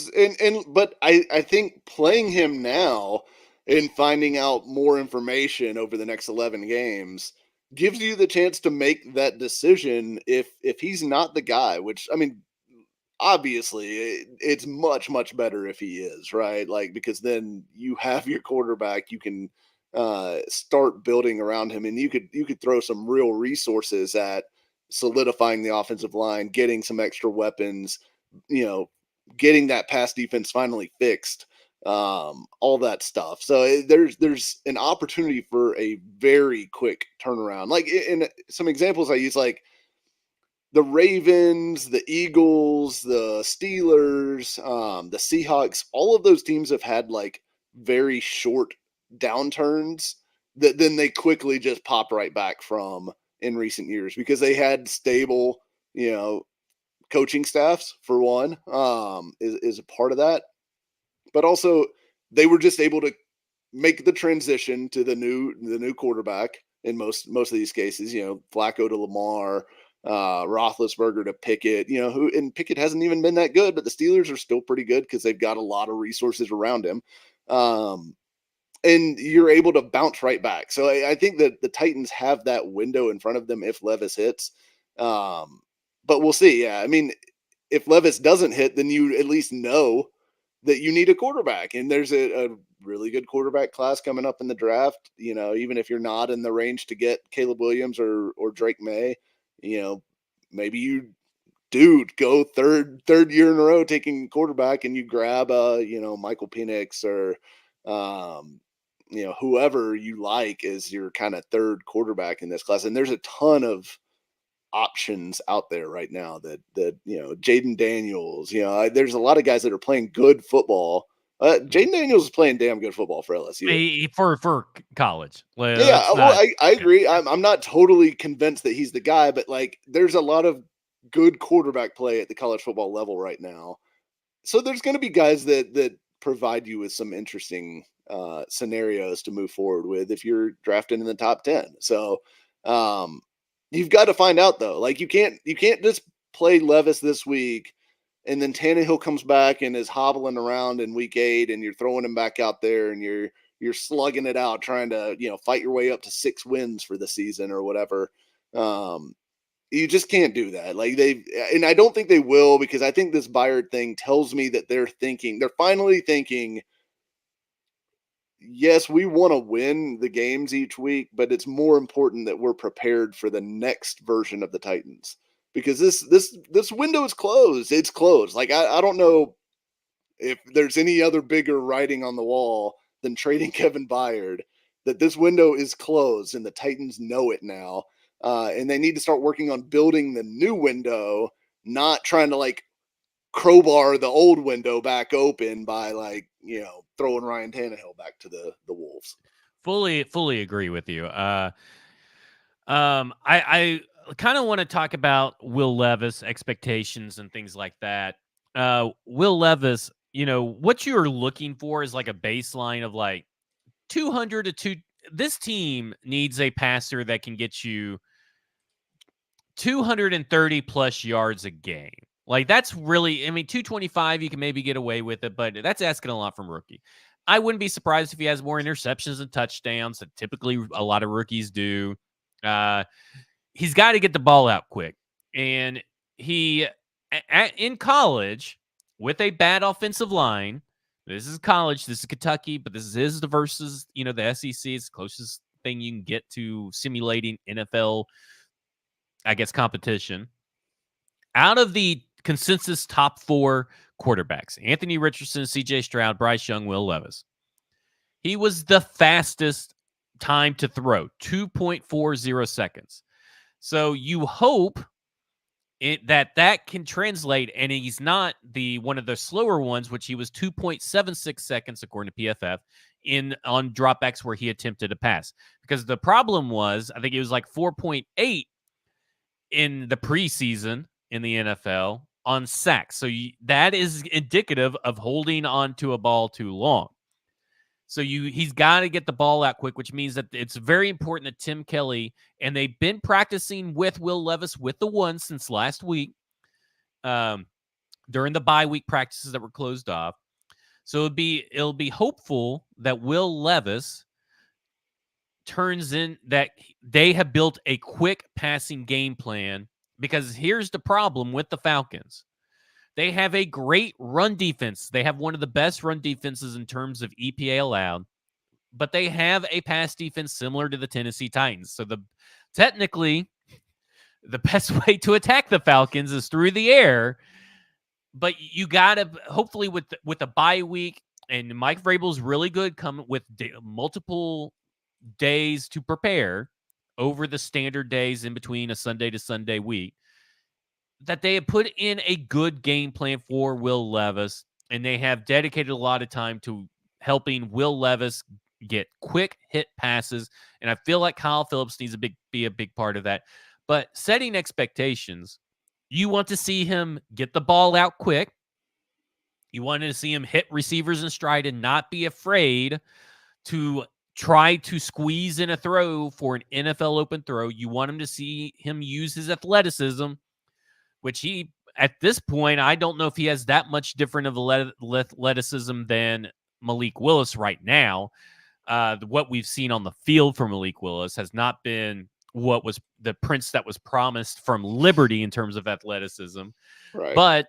but I think playing him now and finding out more information over the next 11 games gives you the chance to make that decision if he's not the guy, which I mean, obviously it's much, much better if he is, right? Like, because then you have your quarterback, you can start building around him, and you could throw some real resources at solidifying the offensive line, getting some extra weapons, you know, getting that pass defense finally fixed, all that stuff. So there's an opportunity for a very quick turnaround. Like in some examples I use, like the Ravens, the Eagles, the Steelers, the Seahawks, all of those teams have had like very short downturns that then they quickly just pop right back from in recent years because they had stable, you know, coaching staffs for one, is a part of that. But also they were just able to make the transition to the new quarterback in most of these cases. You know, Flacco to Lamar, Roethlisberger to Pickett. You know, and Pickett hasn't even been that good, but the Steelers are still pretty good because they've got a lot of resources around him. And you're able to bounce right back. So I think that the Titans have that window in front of them if Levis hits. But we'll see. Yeah, I mean, if Levis doesn't hit, then you at least know that you need a quarterback, and there's a really good quarterback class coming up in the draft. You know, even if you're not in the range to get Caleb Williams or Drake May, you know, maybe you go third year in a row taking quarterback, and you grab you know, Michael Penix or you know, whoever you like as your kind of third quarterback in this class. And there's a ton of options out there right now that you know, Jaden Daniels, you know, there's a lot of guys that are playing good football. Jaden Daniels is playing damn good football for LSU. For college. Yeah, well, Not, I agree. I'm not totally convinced that he's the guy, but like there's a lot of good quarterback play at the college football level right now. So there's going to be guys that provide you with some interesting scenarios to move forward with if you're drafted in the top 10. So you've got to find out though. Like you can't just play Levis this week and then Tannehill comes back and is hobbling around in week 8 and you're throwing him back out there and you're slugging it out trying to, you know, fight your way up to 6 wins for the season or whatever. You just can't do that. Like and I don't think they will, because I think this Byard thing tells me that they're finally thinking, yes, we want to win the games each week, but it's more important that we're prepared for the next version of the Titans, because this window is closed. It's closed. Like I don't know if there's any other bigger writing on the wall than trading Kevin Byard, that this window is closed and the Titans know it now. And they need to start working on building the new window, not trying to like crowbar the old window back open by like, you know, throwing Ryan Tannehill back to the Wolves. fully agree with you. I kind of want to talk about Will Levis expectations and things like that. Will Levis, you know, what you're looking for is like a baseline of like 200 to 2. This team needs a passer that can get you 230 plus yards a game. Like that's really, I mean, 225, you can maybe get away with it, but that's asking a lot from rookie. I wouldn't be surprised if he has more interceptions and touchdowns that typically a lot of rookies do. He's got to get the ball out quick. And he, in college, with a bad offensive line, this is college, this is Kentucky, but this is the versus, you know, the SEC. It's the closest thing you can get to simulating NFL, I guess, competition. Out of the consensus top 4 quarterbacks, Anthony Richardson, CJ Stroud, Bryce Young, Will Levis, he was the fastest time to throw, 2.40 seconds. So you hope that can translate, and he's not the one of the slower ones, which he was 2.76 seconds according to PFF on dropbacks where he attempted a pass. Because the problem was, I think it was like 4.8 in the preseason in the NFL on sacks. So that is indicative of holding on to a ball too long. So he's got to get the ball out quick, which means that it's very important that Tim Kelly, and they've been practicing with Will Levis with the one since last week during the bye week practices that were closed off. So it'll be hopeful that Will Levis turns in, that they have built a quick passing game plan, because here's the problem with the Falcons. They have a great run defense. They have one of the best run defenses in terms of EPA allowed, but they have a pass defense similar to the Tennessee Titans. So technically, the best way to attack the Falcons is through the air. But you got to, hopefully with a bye week, and Mike Vrabel's really good coming with multiple days to prepare over the standard days in between a Sunday to Sunday week, that they have put in a good game plan for Will Levis, and they have dedicated a lot of time to helping Will Levis get quick hit passes. And I feel like Kyle Phillips needs to be a big part of that. But setting expectations, you want to see him get the ball out quick. You wanted to see him hit receivers in stride and not be afraid to try to squeeze in a throw for an NFL open throw. You want him to see him use his athleticism, which he, at this point, I don't know if he has that much different of athleticism than Malik Willis right now. What we've seen on the field from Malik Willis has not been what was the prince that was promised from Liberty in terms of athleticism. Right. But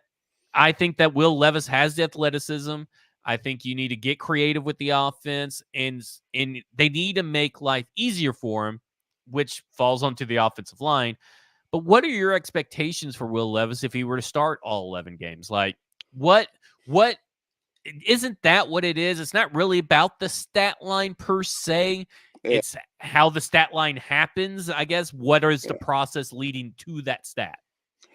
I think that Will Levis has the athleticism. I think you need to get creative with the offense, and they need to make life easier for him, which falls onto the offensive line. But what are your expectations for Will Levis if he were to start all 11 games? Like, what isn't that what it is? It's not really about the stat line per se. Yeah. It's how the stat line happens, I guess. What is the process leading to that stat?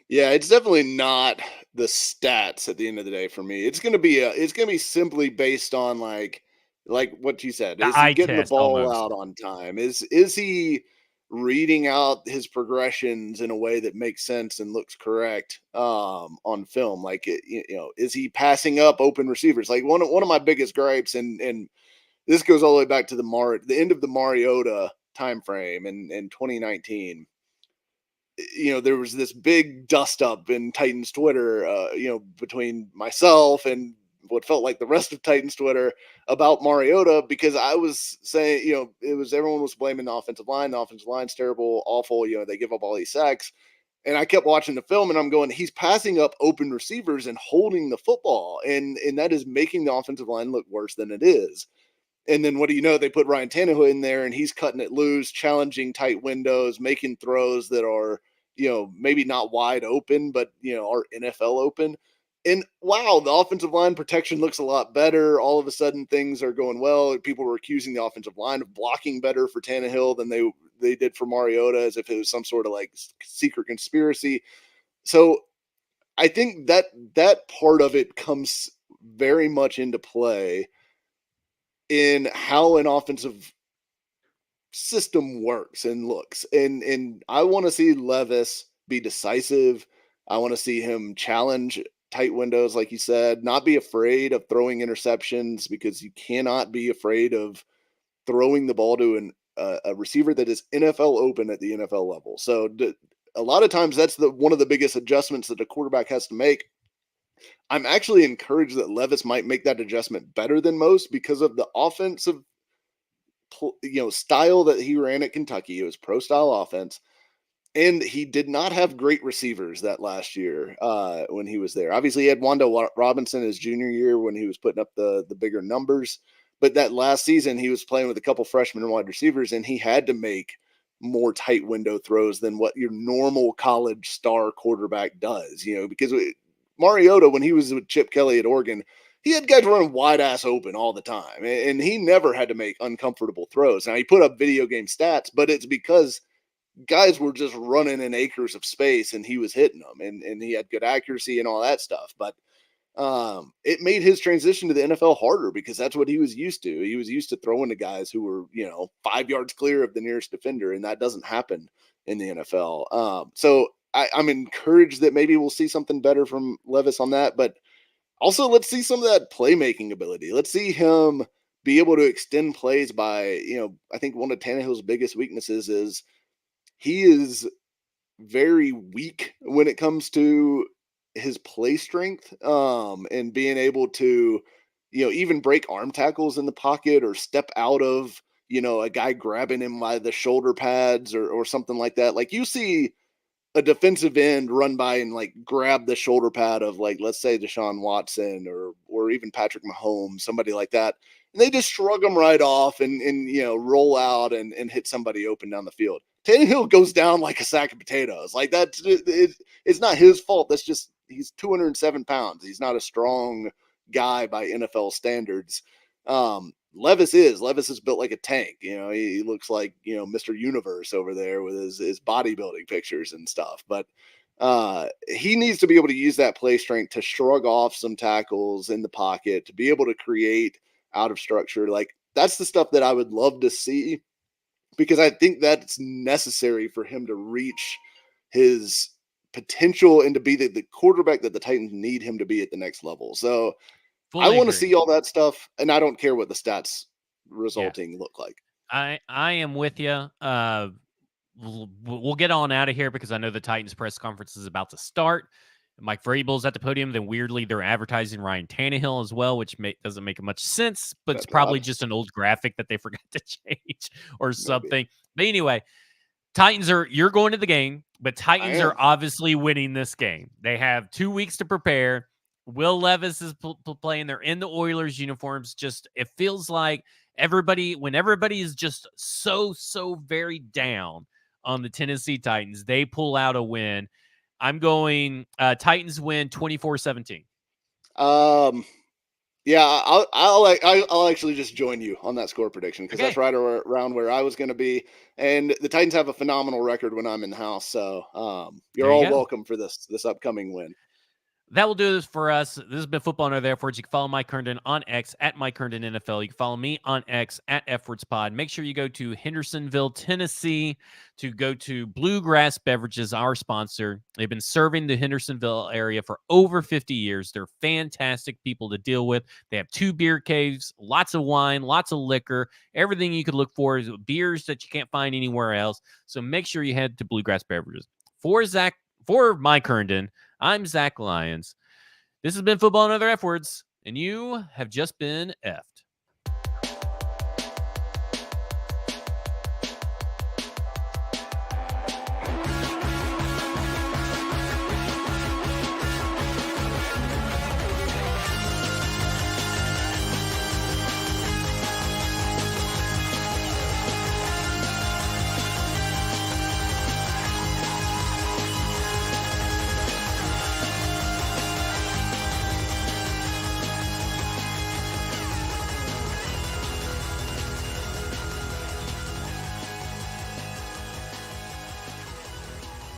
Yeah, it's definitely not the stats at the end of the day for me. It's gonna be simply based on like what you said. Is he getting the ball out on time? Is he reading out his progressions in a way that makes sense and looks correct on film? Like is he passing up open receivers? Like one of my biggest gripes, and this goes all the way back to the end of the Mariota time frame in 2019. There was this big dust up in Titans Twitter, between myself and what felt like the rest of Titans Twitter about Mariota, because I was saying, everyone was blaming the offensive line. The offensive line's terrible, awful. They give up all these sacks. And I kept watching the film and I'm going, he's passing up open receivers and holding the football. And that is making the offensive line look worse than it is. And then what do you know? They put Ryan Tannehill in there and he's cutting it loose, challenging tight windows, making throws that are, maybe not wide open, but, are NFL open. And wow, the offensive line protection looks a lot better. All of a sudden things are going well. People were accusing the offensive line of blocking better for Tannehill than they did for Mariota, as if it was some sort of like secret conspiracy. So I think that part of it comes very much into play in how an offensive system works and looks. And I want to see Levis be decisive. I want to see him challenge tight windows, like you said, not be afraid of throwing interceptions, because you cannot be afraid of throwing the ball to a receiver that is NFL open at the NFL level. So a lot of times that's one of the biggest adjustments that a quarterback has to make. I'm actually encouraged that Levis might make that adjustment better than most because of the offensive style that he ran at Kentucky. It was pro style offense. And he did not have great receivers that last year when he was there. Obviously, he had Wando Robinson his junior year when he was putting up the bigger numbers. But that last season, he was playing with a couple freshmen and wide receivers, and he had to make more tight window throws than what your normal college star quarterback does, because Mariota, when he was with Chip Kelly at Oregon, he had guys running wide ass open all the time, and he never had to make uncomfortable throws. Now, he put up video game stats, but it's because guys were just running in acres of space and he was hitting them, and he had good accuracy and all that stuff. But it made his transition to the NFL harder because that's what he was used to. He was used to throwing to guys who were, 5 yards clear of the nearest defender, and that doesn't happen in the NFL. So I'm encouraged that maybe we'll see something better from Levis on that, but also let's see some of that playmaking ability. Let's see him be able to extend plays by, I think one of Tannehill's biggest weaknesses is he is very weak when it comes to his play strength, and being able to, even break arm tackles in the pocket or step out of, a guy grabbing him by the shoulder pads or something like that. Like you see a defensive end run by and like grab the shoulder pad of like, let's say Deshaun Watson or even Patrick Mahomes, somebody like that. And they just shrug them right off and roll out and hit somebody open down the field. Tannehill goes down like a sack of potatoes. Like it's not his fault. That's just, he's 207 pounds. He's not a strong guy by NFL standards. Levis is built like a tank. He looks like, Mr. Universe over there with his bodybuilding pictures and stuff. But he needs to be able to use that play strength to shrug off some tackles in the pocket, to be able to create out of structure. Like, that's the stuff that I would love to see, because I think that's necessary for him to reach his potential and to be the quarterback that the Titans need him to be at the next level. So I want to see all that stuff, and I don't care what the stats resulting look like. I am with you. We'll get on out of here because I know the Titans press conference is about to start. Mike Vrabel's at the podium. Then weirdly, they're advertising Ryan Tannehill as well, which doesn't make much sense, but it's probably just an old graphic that they forgot to change or something. Maybe. But anyway, you're going to the game, but Titans are obviously winning this game. They have 2 weeks to prepare. Will Levis is playing. They're in the Oilers uniforms. It feels like when everybody is just so very down on the Tennessee Titans, they pull out a win. I'm going Titans win 24-17. Yeah, I'll actually just join you on that score prediction, because that's right around where I was going to be. And the Titans have a phenomenal record when I'm in the house, so you're all welcome for this upcoming win. That will do this for us. This has been Football and Other F Words. You can follow Mike Herndon on X at Mike Herndon NFL. You can follow me on X at FWordsPod. Make sure you go to Hendersonville, Tennessee, to go to Bluegrass Beverages, our sponsor. They've been serving the Hendersonville area for over 50 years. They're fantastic people to deal with. They have 2 beer caves, lots of wine, lots of liquor, everything you could look for is beers that you can't find anywhere else. So make sure you head to Bluegrass Beverages. For Mike Herndon, I'm Zach Lyons. This has been Football and Other F Words, and you have just been effed.